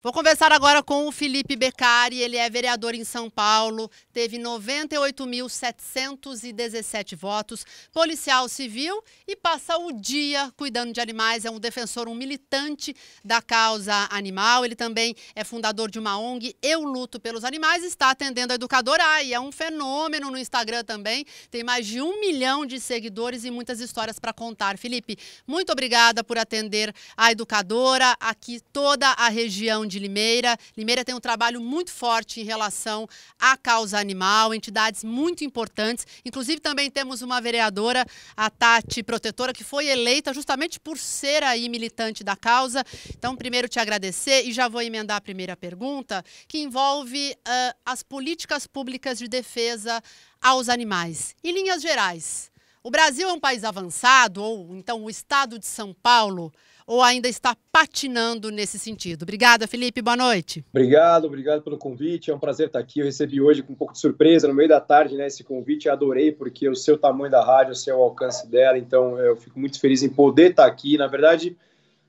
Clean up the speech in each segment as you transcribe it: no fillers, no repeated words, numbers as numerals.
Vou conversar agora com o Felipe Beccari, ele é vereador em São Paulo, teve 98.717 votos, policial civil e passa o dia cuidando de animais, é um defensor, um militante da causa animal, ele também é fundador de uma ONG, Eu Luto pelos Animais, está atendendo a educadora, e é um fenômeno no Instagram também, tem mais de 1 milhão de seguidores e muitas histórias para contar. Felipe, muito obrigada por atender a educadora, aqui toda a região de Limeira. Limeira tem um trabalho muito forte em relação à causa animal, entidades muito importantes. Inclusive também temos uma vereadora, a Tati Protetora, que foi eleita justamente por ser aí militante da causa. Então, primeiro te agradecer e já vou emendar a primeira pergunta, que envolve as políticas públicas de defesa aos animais. Em linhas gerais, o Brasil é um país avançado, ou então o estado de São Paulo, ou ainda está patinando nesse sentido? Obrigada, Felipe, boa noite. Obrigado pelo convite, é um prazer estar aqui. Eu recebi hoje com um pouco de surpresa, no meio da tarde, né, esse convite, eu adorei, porque eu sei o tamanho da rádio, eu sei o alcance dela, então eu fico muito feliz em poder estar aqui. Na verdade,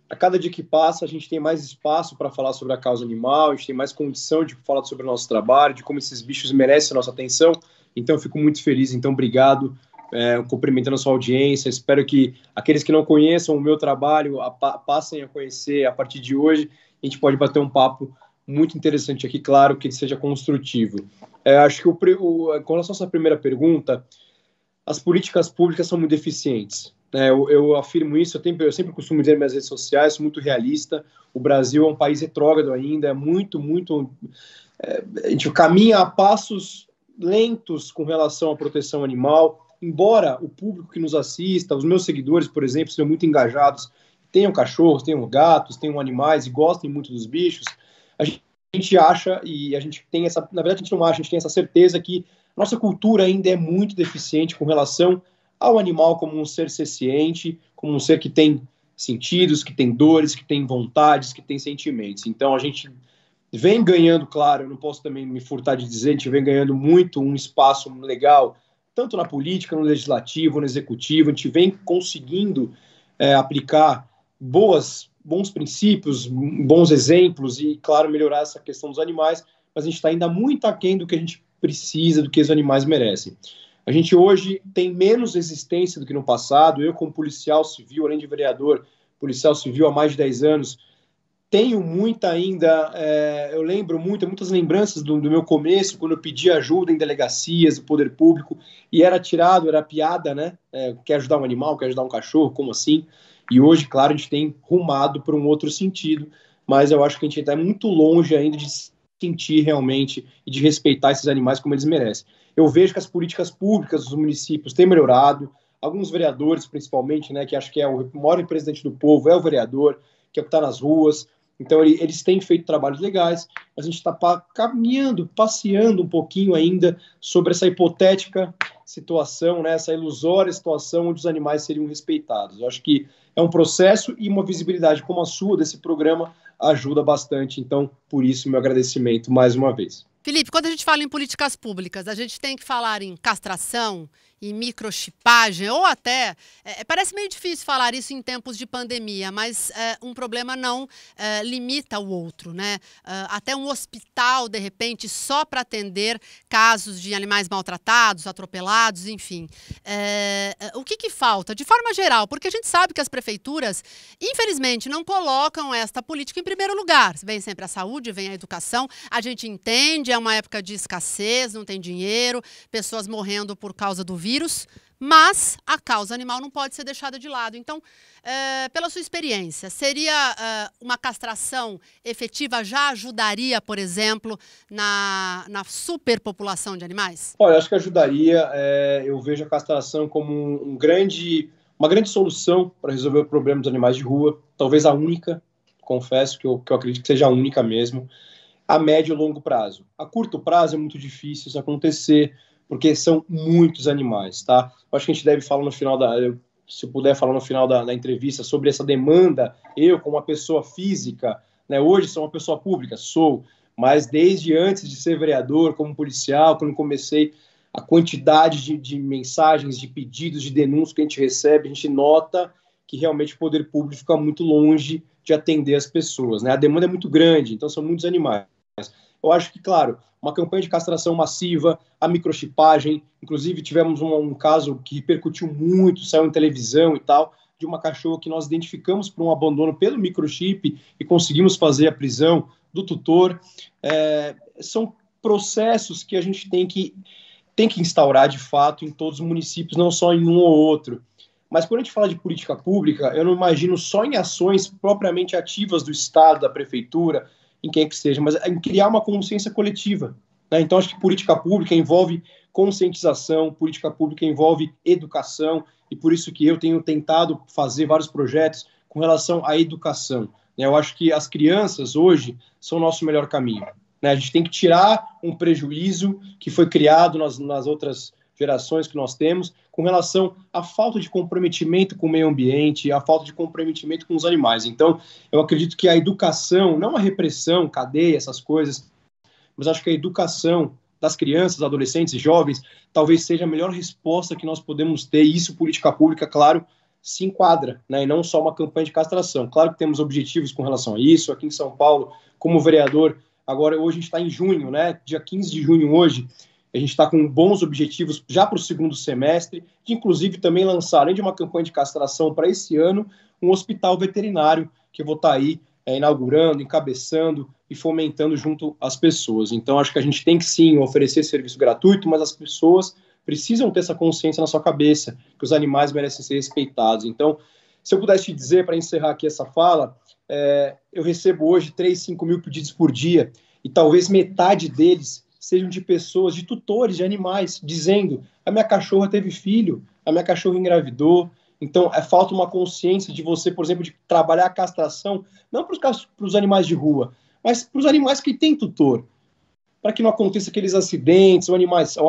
a cada dia que passa, a gente tem mais espaço para falar sobre a causa animal, a gente tem mais condição de falar sobre o nosso trabalho, de como esses bichos merecem a nossa atenção, então eu fico muito feliz, então obrigado. Cumprimentando a sua audiência, espero que aqueles que não conheçam o meu trabalho passem a conhecer a partir de hoje. A gente pode bater um papo muito interessante aqui, claro que ele seja construtivo. Acho que com relação a essa primeira pergunta, as políticas públicas são muito deficientes. Eu afirmo isso, eu sempre costumo dizer nas minhas redes sociais, sou muito realista. O Brasil é um país retrógrado ainda, a gente caminha a passos lentos com relação à proteção animal. Embora o público que nos assista, os meus seguidores, por exemplo, sejam muito engajados, tenham cachorros, tenham gatos, tenham animais e gostem muito dos bichos, a gente acha, e a gente tem essa, na verdade a gente não acha, a gente tem essa certeza que a nossa cultura ainda é muito deficiente com relação ao animal como um ser senciente, como um ser que tem sentidos, que tem dores, que tem vontades, que tem sentimentos. Então a gente vem ganhando, claro, eu não posso também me furtar de dizer, a gente vem ganhando muito um espaço legal, tanto na política, no legislativo, no executivo, a gente vem conseguindo aplicar bons princípios, bons exemplos e, claro, melhorar essa questão dos animais, mas a gente está ainda muito aquém do que a gente precisa, do que os animais merecem. A gente hoje tem menos resistência do que no passado. Eu, como policial civil, além de vereador, policial civil há mais de 10 anos, tenho muita ainda, eu lembro muitas lembranças do meu começo, quando eu pedi ajuda em delegacias, do poder público, e era piada, né? Quer ajudar um animal, quer ajudar um cachorro, como assim? E hoje, claro, a gente tem rumado para um outro sentido, mas eu acho que a gente está muito longe ainda de sentir realmente e de respeitar esses animais como eles merecem. Eu vejo que as políticas públicas dos municípios têm melhorado, alguns vereadores, principalmente, né, que acho que é o maior representante do povo, é o vereador, que é o que está nas ruas. Então, eles têm feito trabalhos legais, mas a gente está passeando um pouquinho ainda sobre essa hipotética situação, né, essa ilusória situação onde os animais seriam respeitados. Eu acho que é um processo e uma visibilidade como a sua desse programa ajuda bastante. Então, por isso, meu agradecimento mais uma vez. Felipe, quando a gente fala em políticas públicas, a gente tem que falar em castração, em microchipagem, ou até, parece meio difícil falar isso em tempos de pandemia, mas um problema não limita o outro, né? Até um hospital, de repente, só para atender casos de animais maltratados, atropelados, enfim. O que falta? De forma geral, porque a gente sabe que as prefeituras, infelizmente, não colocam esta política em primeiro lugar. Vem sempre a saúde, vem a educação, a gente entende, é uma época de escassez, não tem dinheiro, pessoas morrendo por causa do vírus, mas a causa animal não pode ser deixada de lado. Então, pela sua experiência, seria uma castração efetiva já ajudaria, por exemplo, na superpopulação de animais? Olha, eu acho que ajudaria. Eu vejo a castração como uma grande solução para resolver o problema dos animais de rua, talvez a única, confesso que eu acredito que seja a única mesmo, a médio e longo prazo. A curto prazo é muito difícil isso acontecer, porque são muitos animais, tá? Eu acho que a gente deve falar no final se eu puder falar no final da entrevista sobre essa demanda. Eu, como uma pessoa física, né, hoje sou uma pessoa pública, mas desde antes de ser vereador, como policial, quando comecei, a quantidade de mensagens, de pedidos, de denúncias que a gente recebe, a gente nota que realmente o poder público fica muito longe de atender as pessoas, né? A demanda é muito grande, então são muitos animais. Eu acho que, claro, uma campanha de castração massiva, a microchipagem, inclusive tivemos um caso que repercutiu muito, saiu em televisão e tal, de uma cachorra que nós identificamos por um abandono pelo microchip e conseguimos fazer a prisão do tutor. São processos que a gente tem que instaurar, de fato, em todos os municípios, não só em um ou outro. Mas quando a gente fala de política pública, eu não imagino só em ações propriamente ativas do Estado, da Prefeitura, em quem que seja, mas em criar uma consciência coletiva, né? Então, acho que política pública envolve conscientização, política pública envolve educação, e por isso que eu tenho tentado fazer vários projetos com relação à educação, né? Eu acho que as crianças hoje são o nosso melhor caminho, né? A gente tem que tirar um prejuízo que foi criado nas outras gerações que nós temos com relação à falta de comprometimento com o meio ambiente, à falta de comprometimento com os animais. Então, eu acredito que a educação, não a repressão, cadeia, essas coisas, mas acho que a educação das crianças, adolescentes e jovens talvez seja a melhor resposta que nós podemos ter, e isso, política pública, claro, se enquadra, né? E não só uma campanha de castração. Claro que temos objetivos com relação a isso. Aqui em São Paulo, como vereador, agora hoje a gente está em junho, né? Dia 15 de junho hoje, a gente está com bons objetivos já para o segundo semestre, de inclusive também lançar, além de uma campanha de castração para esse ano, um hospital veterinário que eu vou estar aí inaugurando, encabeçando e fomentando junto às pessoas. Então, acho que a gente tem que sim oferecer serviço gratuito, mas as pessoas precisam ter essa consciência na sua cabeça, que os animais merecem ser respeitados. Então, se eu pudesse te dizer, para encerrar aqui essa fala, eu recebo hoje 3, 5 mil pedidos por dia, e talvez metade deles sejam de pessoas, de tutores de animais, dizendo: a minha cachorra teve filho, a minha cachorra engravidou. Então, falta uma consciência de você, por exemplo, de trabalhar a castração, não para os animais de rua, mas para os animais que têm tutor, para que não aconteça aqueles acidentes, o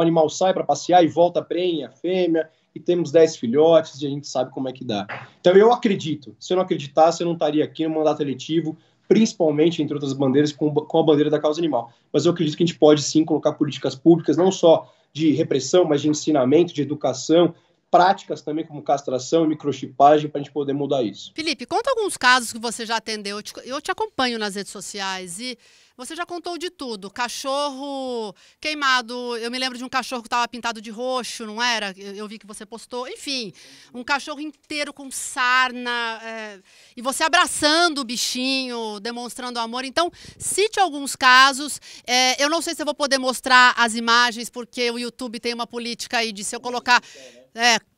animal sai para passear e volta, prenha a fêmea, e temos 10 filhotes, e a gente sabe como é que dá. Então, eu acredito. Se eu não acreditasse, eu não estaria aqui no mandato eletivo, principalmente, entre outras bandeiras, com a bandeira da causa animal. Mas eu acredito que a gente pode, sim, colocar políticas públicas, não só de repressão, mas de ensinamento, de educação, práticas também como castração e microchipagem, para a gente poder mudar isso. Felipe, conta alguns casos que você já atendeu. Eu te acompanho nas redes sociais e você já contou de tudo. Cachorro queimado, eu me lembro de um cachorro que estava pintado de roxo, não era? Eu vi que você postou. Enfim, um cachorro inteiro com sarna, e você abraçando o bichinho, demonstrando amor. Então, cite alguns casos. Eu não sei se eu vou poder mostrar as imagens, porque o YouTube tem uma política aí de se eu colocar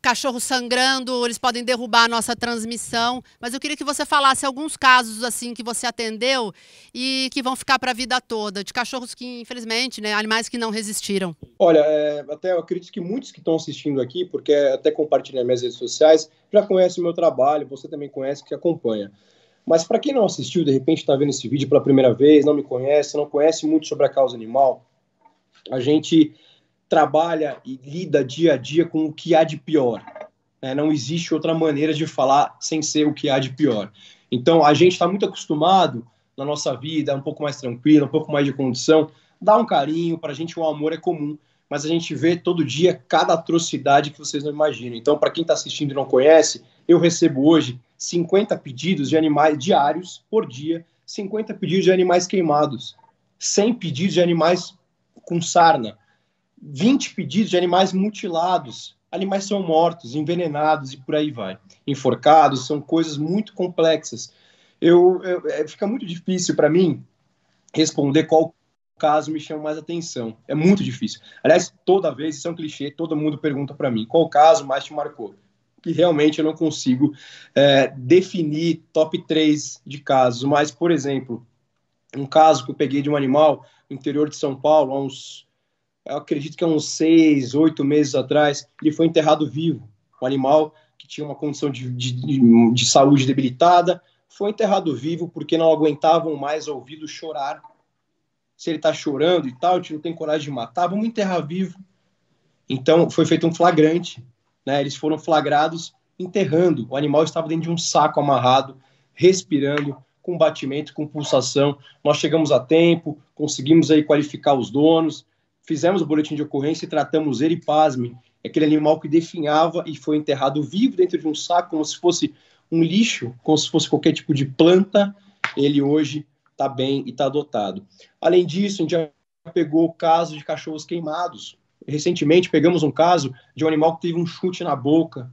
cachorro sangrando, eles podem derrubar a nossa transmissão. Mas eu queria que você falasse alguns casos assim que você atendeu e que vão ficar para a vida toda, de cachorros que, infelizmente, né, animais que não resistiram. Olha, até eu acredito que muitos que estão assistindo aqui, porque até compartilham nas minhas redes sociais, já conhecem o meu trabalho, você também conhece, que acompanha. Mas para quem não assistiu, de repente está vendo esse vídeo pela primeira vez, não me conhece, não conhece muito sobre a causa animal, a gente trabalha e lida dia a dia com o que há de pior, né? Não existe outra maneira de falar sem ser o que há de pior. Então, a gente está muito acostumado na nossa vida, um pouco mais tranquilo, um pouco mais de condição, dá um carinho, para a gente o amor é comum, mas a gente vê todo dia cada atrocidade que vocês não imaginam. Então, para quem está assistindo e não conhece, eu recebo hoje 50 pedidos de animais diários por dia, 50 pedidos de animais queimados, 100 pedidos de animais com sarna, 20 pedidos de animais mutilados, animais são mortos, envenenados e por aí vai, enforcados, são coisas muito complexas. Fica muito difícil para mim responder qual caso me chama mais atenção, é muito difícil. Aliás, toda vez, isso é um clichê, todo mundo pergunta para mim, qual caso mais te marcou? Que realmente eu não consigo definir top 3 de casos, mas, por exemplo, um caso que eu peguei de um animal no interior de São Paulo, eu acredito que há uns 6, 8 meses atrás, ele foi enterrado vivo. Um animal que tinha uma condição de saúde debilitada, foi enterrado vivo porque não aguentavam mais ouvi-lo chorar. Se ele está chorando e tal, a gente não tem coragem de matar, vamos enterrar vivo. Então, foi feito um flagrante, né? Eles foram flagrados enterrando. O animal estava dentro de um saco amarrado, respirando, com batimento, com pulsação. Nós chegamos a tempo, conseguimos aí qualificar os donos, fizemos o boletim de ocorrência e tratamos ele, pasme, aquele animal que definhava e foi enterrado vivo dentro de um saco, como se fosse um lixo, como se fosse qualquer tipo de planta, ele hoje está bem e está adotado. Além disso, a gente já pegou o caso de cachorros queimados. Recentemente pegamos um caso de um animal que teve um chute na boca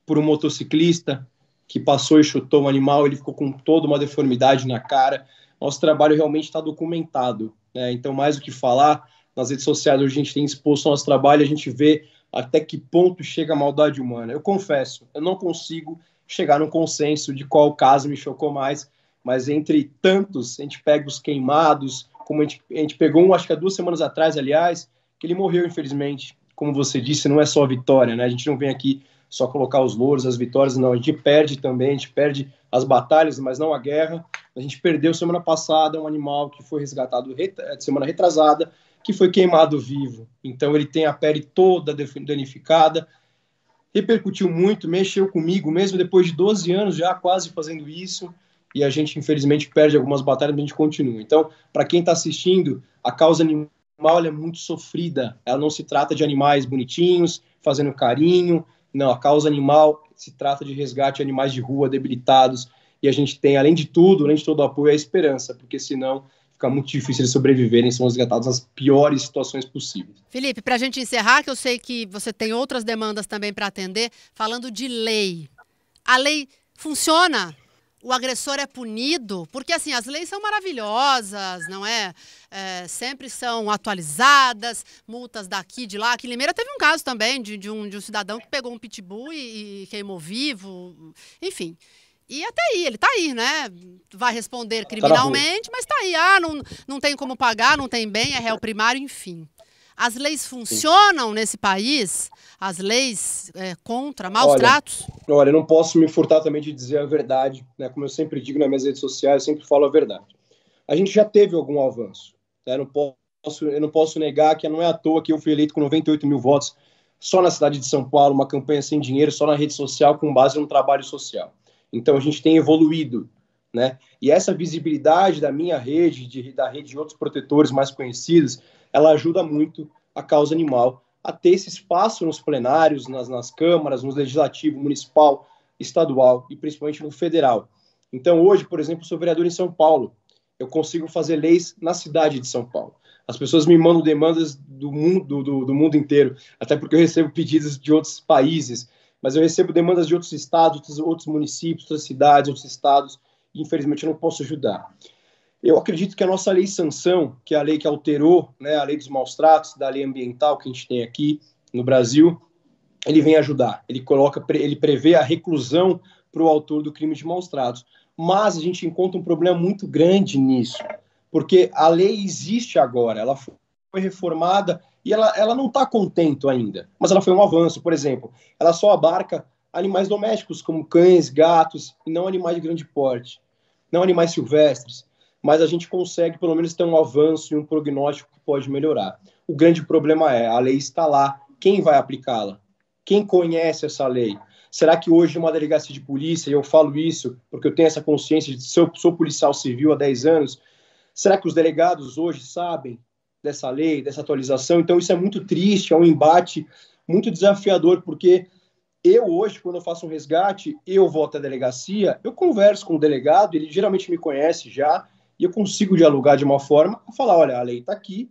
por um motociclista que passou e chutou o animal, ele ficou com toda uma deformidade na cara. Nosso trabalho realmente está documentado, né? Então, mais do que falar, nas redes sociais hoje a gente tem exposto o nosso trabalho, a gente vê até que ponto chega a maldade humana. Eu confesso, eu não consigo chegar num consenso de qual caso me chocou mais, mas entre tantos, a gente pega os queimados, como a gente pegou um, acho que há 2 semanas atrás, aliás, que ele morreu, infelizmente. Como você disse, não é só a vitória, né? A gente não vem aqui só colocar os louros, as vitórias, não. A gente perde também, a gente perde as batalhas, mas não a guerra. A gente perdeu semana passada um animal que foi resgatado semana retrasada, que foi queimado vivo. Então ele tem a pele toda danificada, repercutiu muito, mexeu comigo, mesmo depois de 12 anos já quase fazendo isso, e a gente infelizmente perde algumas batalhas, mas a gente continua. Então, para quem está assistindo, a causa animal é muito sofrida, ela não se trata de animais bonitinhos, fazendo carinho, não, a causa animal se trata de resgate de animais de rua debilitados, e a gente tem, além de tudo, além de todo o apoio, a esperança, porque senão fica muito difícil de sobreviverem, são resgatados nas piores situações possíveis. Felipe, para a gente encerrar, que eu sei que você tem outras demandas também para atender, falando de lei. A lei funciona? O agressor é punido? Porque, assim, as leis são maravilhosas, não é? Sempre são atualizadas, multas daqui, de lá. Aqui em Limeira teve um caso também de um cidadão que pegou um pitbull e queimou vivo, enfim. E até aí, ele está aí, né? Vai responder criminalmente, mas está aí. Não tem como pagar, não tem bem, é réu primário, enfim. As leis funcionam nesse país? As leis contra maus tratos? Olha, eu não posso me furtar também de dizer a verdade, né? Como eu sempre digo nas minhas redes sociais, eu sempre falo a verdade. A gente já teve algum avanço, né? Eu não posso negar que não é à toa que eu fui eleito com 98 mil votos só na cidade de São Paulo, uma campanha sem dinheiro, só na rede social, com base no trabalho social. Então, a gente tem evoluído, né? E essa visibilidade da minha rede, da rede de outros protetores mais conhecidos, ela ajuda muito a causa animal a ter esse espaço nos plenários, nas câmaras, no legislativo municipal, estadual e principalmente no federal. Então, hoje, por exemplo, eu sou vereador em São Paulo. Eu consigo fazer leis na cidade de São Paulo. As pessoas me mandam demandas do mundo inteiro, até porque eu recebo pedidos de outros países, mas eu recebo demandas de outros estados, outros municípios, outras cidades, outros estados, e infelizmente eu não posso ajudar. Eu acredito que a nossa lei sanção, que é a lei que alterou, né, a lei dos maus tratos, da lei ambiental que a gente tem aqui no Brasil, ele vem ajudar. Ele prevê a reclusão para o autor do crime de maus tratos. Mas a gente encontra um problema muito grande nisso, porque a lei existe agora, ela foi reformada e ela não está contente ainda, mas ela foi um avanço. Por exemplo, ela só abarca animais domésticos, como cães, gatos, e não animais de grande porte, não animais silvestres. Mas a gente consegue, pelo menos, ter um avanço e um prognóstico que pode melhorar. O grande problema é, a lei está lá, quem vai aplicá-la? Quem conhece essa lei? Será que hoje uma delegacia de polícia, e eu falo isso porque eu tenho essa consciência de que sou policial civil há 10 anos, será que os delegados hoje sabem dessa lei, dessa atualização? Então isso é muito triste, é um embate muito desafiador, porque eu hoje, quando eu faço um resgate, eu vou até a delegacia, eu converso com o delegado, ele geralmente me conhece já, e eu consigo dialogar de uma forma a falar, olha, a lei está aqui,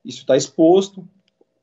isso está exposto,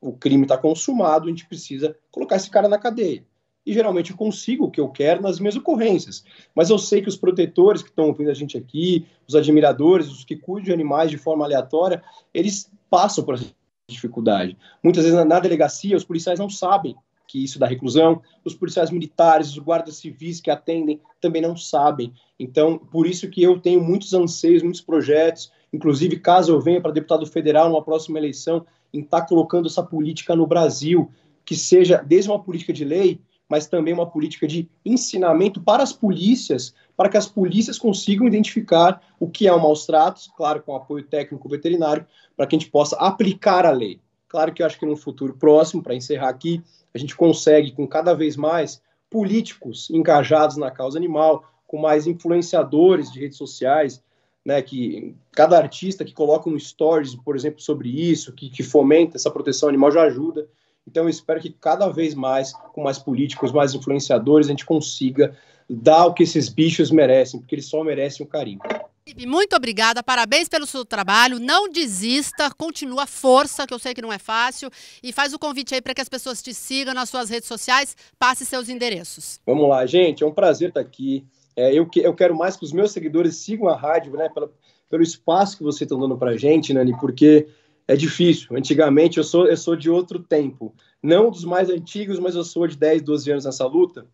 o crime está consumado, a gente precisa colocar esse cara na cadeia. E geralmente eu consigo o que eu quero nas minhas ocorrências. Mas eu sei que os protetores que estão ouvindo a gente aqui, os admiradores, os que cuidam de animais de forma aleatória, eles passam por essa dificuldade. Muitas vezes na delegacia os policiais não sabem que isso dá reclusão, os policiais militares, os guardas civis que atendem também não sabem. Então, por isso que eu tenho muitos anseios, muitos projetos, inclusive caso eu venha para deputado federal numa próxima eleição, em estar colocando essa política no Brasil, que seja desde uma política de lei, mas também uma política de ensinamento para as polícias, para que as polícias consigam identificar o que é o maus tratos, claro, com apoio técnico veterinário, para que a gente possa aplicar a lei. Claro que eu acho que no futuro próximo, para encerrar aqui, a gente consegue, com cada vez mais políticos engajados na causa animal, com mais influenciadores de redes sociais, né, que cada artista que coloca um stories, por exemplo, sobre isso, que fomenta essa proteção animal já ajuda. Então eu espero que cada vez mais, com mais políticos, mais influenciadores, a gente consiga dar o que esses bichos merecem, porque eles só merecem o carinho. Felipe, muito obrigada, parabéns pelo seu trabalho, não desista, continua, força, que eu sei que não é fácil, e faz o convite aí para que as pessoas te sigam nas suas redes sociais, passe seus endereços. Vamos lá, gente, é um prazer estar aqui. Eu quero mais que os meus seguidores sigam a rádio, né, pelo espaço que vocês estão dando para a gente, Nani, porque é difícil. Antigamente eu sou de outro tempo, não dos mais antigos, mas eu sou de 10, 12 anos nessa luta,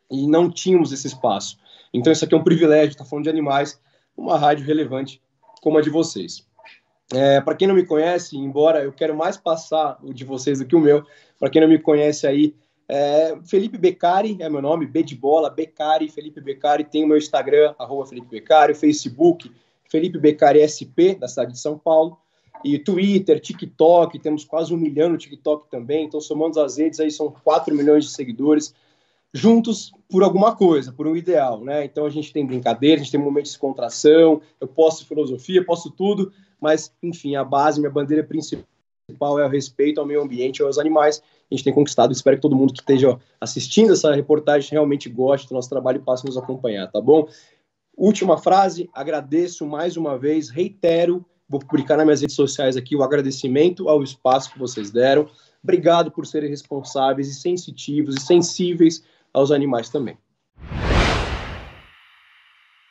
e não tínhamos esse espaço. Então isso aqui é um privilégio, estar falando de animais, uma rádio relevante como a de vocês. Para quem não me conhece, embora eu quero mais passar o de vocês do que o meu, para quem não me conhece aí, Felipe Beccari é meu nome, B de bola, Beccari, Felipe Beccari, tem o meu Instagram, @Felipe Beccari, o Facebook, Felipe Beccari SP, da cidade de São Paulo, e Twitter, TikTok, temos quase 1 milhão no TikTok também, então somando as redes aí são 4 milhões de seguidores, juntos por alguma coisa, por um ideal, né? Então a gente tem brincadeira, a gente tem momentos de descontração, eu posto filosofia, posto tudo, mas, enfim, a base, minha bandeira principal é o respeito ao meio ambiente e aos animais. A gente tem conquistado, espero que todo mundo que esteja assistindo essa reportagem realmente goste do nosso trabalho e passe a nos acompanhar, tá bom? Última frase, agradeço mais uma vez, reitero, vou publicar nas minhas redes sociais aqui o agradecimento ao espaço que vocês deram. Obrigado por serem responsáveis e sensitivos e sensíveis aos animais também.